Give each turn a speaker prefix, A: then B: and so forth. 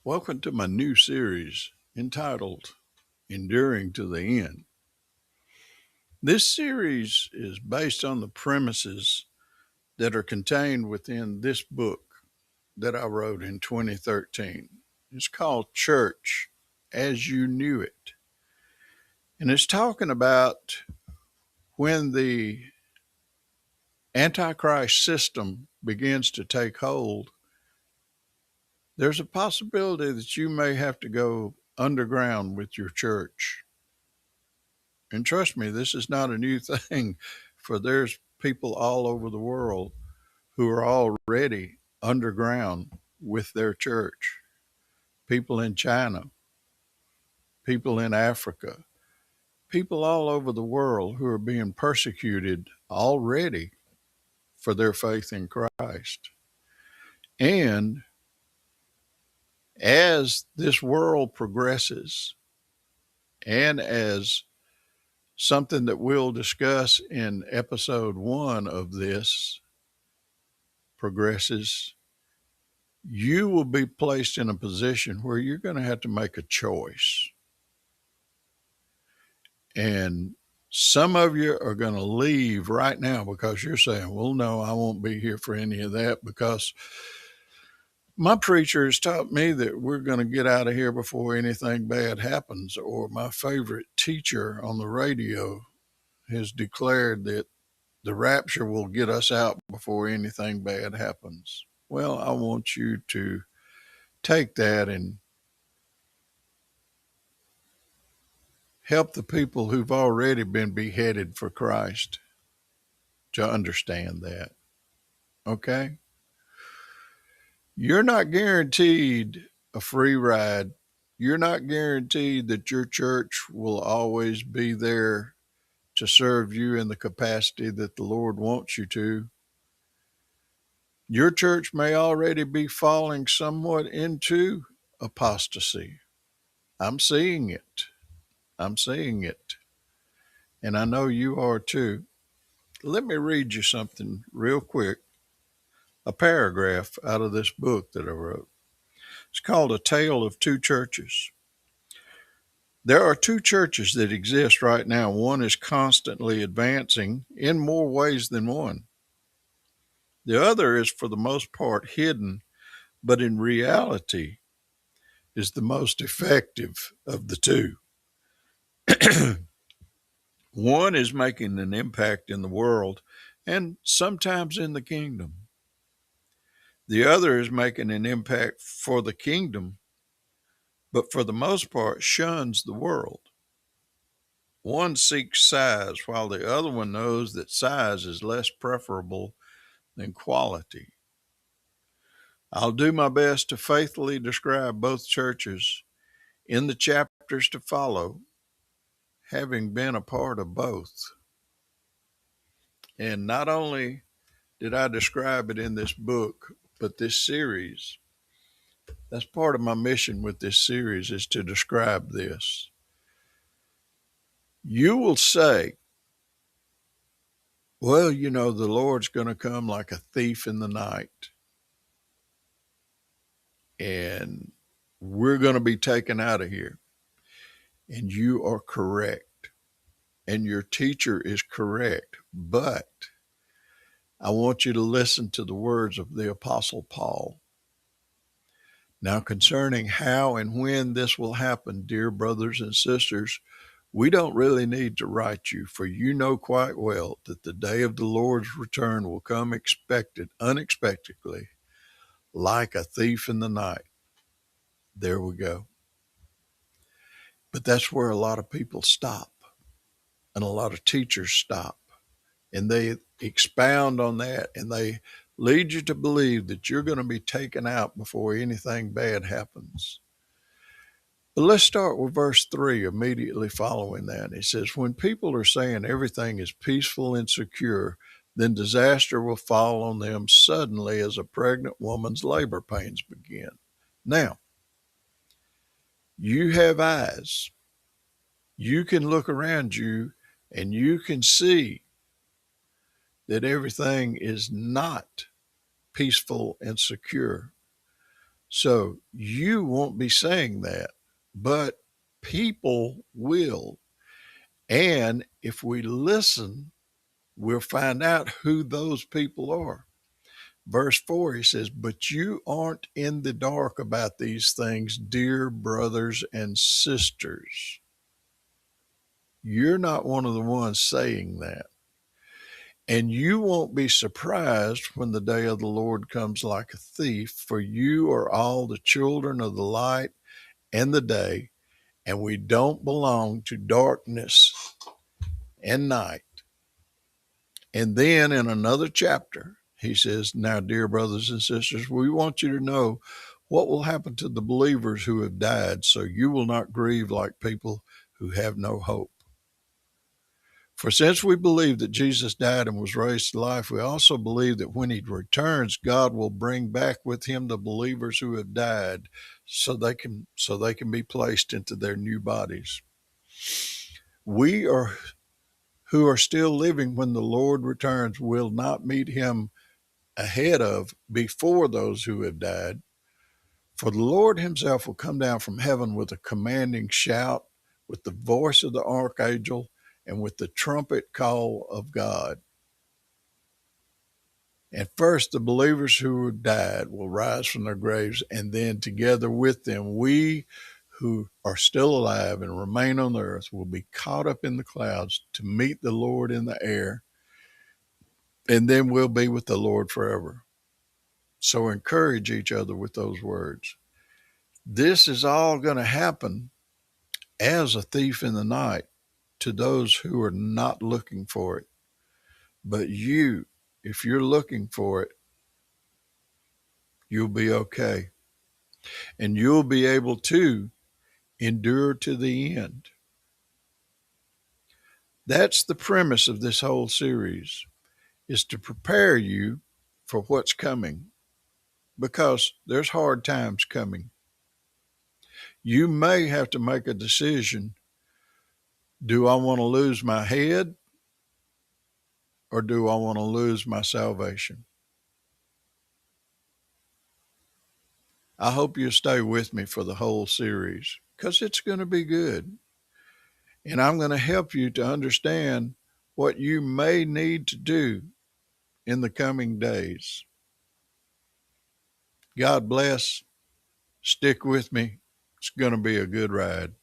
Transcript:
A: Welcome to my new series entitled Enduring to the End. This series is based on the premises that are contained within this book that I wrote in 2013. It's called Church as You Knew It. And it's talking about when the Antichrist system begins to take hold, there's a possibility that you may have to go underground with your church. And trust me, this is not a new thing, for there's people all over the world who are already underground with their church. People in China, people in Africa, people all over the world who are being persecuted already for their faith in Christ. And as this world progresses, and as something that we'll discuss in episode 1 of this progresses, you will be placed in a position where you're going to have to make a choice. And some of you are going to leave right now because you're saying, well, no, I won't be here for any of that because my preacher has taught me that we're going to get out of here before anything bad happens. Or my favorite teacher on the radio has declared that the rapture will get us out before anything bad happens. Well, I want you to take that and help the people who've already been beheaded for Christ to understand that. Okay? You're not guaranteed a free ride. You're not guaranteed that your church will always be there to serve you in the capacity that the Lord wants you to. Your church may already be falling somewhat into apostasy. I'm seeing it. I'm seeing it. And I know you are too. Let me read you something real quick, a paragraph out of this book that I wrote. It's called A Tale of Two Churches. There are two churches that exist right now. One is constantly advancing in more ways than one. The other is, for the most part, hidden, but in reality is the most effective of the two. One is making an impact in the world and sometimes in the kingdom. The other is making an impact for the kingdom, but for the most part shuns the world. One seeks size, while the other one knows that size is less preferable than quality. I'll do my best to faithfully describe both churches in the chapters to follow, having been a part of both. And not only did I describe it in this book, but this series, that's part of my mission with this series, is to describe this. You will say, well, the Lord's going to come like a thief in the night, and we're going to be taken out of here. And you are correct. And your teacher is correct. But I want you to listen to the words of the Apostle Paul. Now, concerning how and when this will happen, dear brothers and sisters, we don't really need to write you, for you know quite well that the day of the Lord's return will come unexpectedly, like a thief in the night. There we go. But that's where a lot of people stop, and a lot of teachers stop, and they expound on that, and they lead you to believe that you're going to be taken out before anything bad happens. But let's start with verse 3 immediately following that. It says, when people are saying everything is peaceful and secure, then disaster will fall on them suddenly as a pregnant woman's labor pains begin. Now, you have eyes. You can look around you and you can see that everything is not peaceful and secure. So you won't be saying that, but people will. And if we listen, we'll find out who those people are. Verse 4, he says, "But you aren't in the dark about these things, dear brothers and sisters." You're not one of the ones saying that. And you won't be surprised when the day of the Lord comes like a thief, for you are all the children of the light and the day, and we don't belong to darkness and night. And then in another chapter, he says, "Now, dear brothers and sisters, we want you to know what will happen to the believers who have died, so you will not grieve like people who have no hope. For since we believe that Jesus died and was raised to life, we also believe that when he returns, God will bring back with him the believers who have died, so they can be placed into their new bodies. We are who are still living when the Lord returns will not meet him ahead of before those who have died. For the Lord himself will come down from heaven with a commanding shout, with the voice of the archangel, and with the trumpet call of God. And first, the believers who have died will rise from their graves, and then together with them, we who are still alive and remain on the earth will be caught up in the clouds to meet the Lord in the air, and then we'll be with the Lord forever. So encourage each other with those words. This is all going to happen as a thief in the night to those who are not looking for it. But you, if you're looking for it, you'll be okay. And you'll be able to endure to the end. That's the premise of this whole series, is to prepare you for what's coming, because there's hard times coming. You may have to make a decision. Do I want to lose my head, or do I want to lose my salvation? I hope you'll stay with me for the whole series, because it's going to be good. And I'm going to help you to understand what you may need to do in the coming days. God bless. Stick with me. It's going to be a good ride.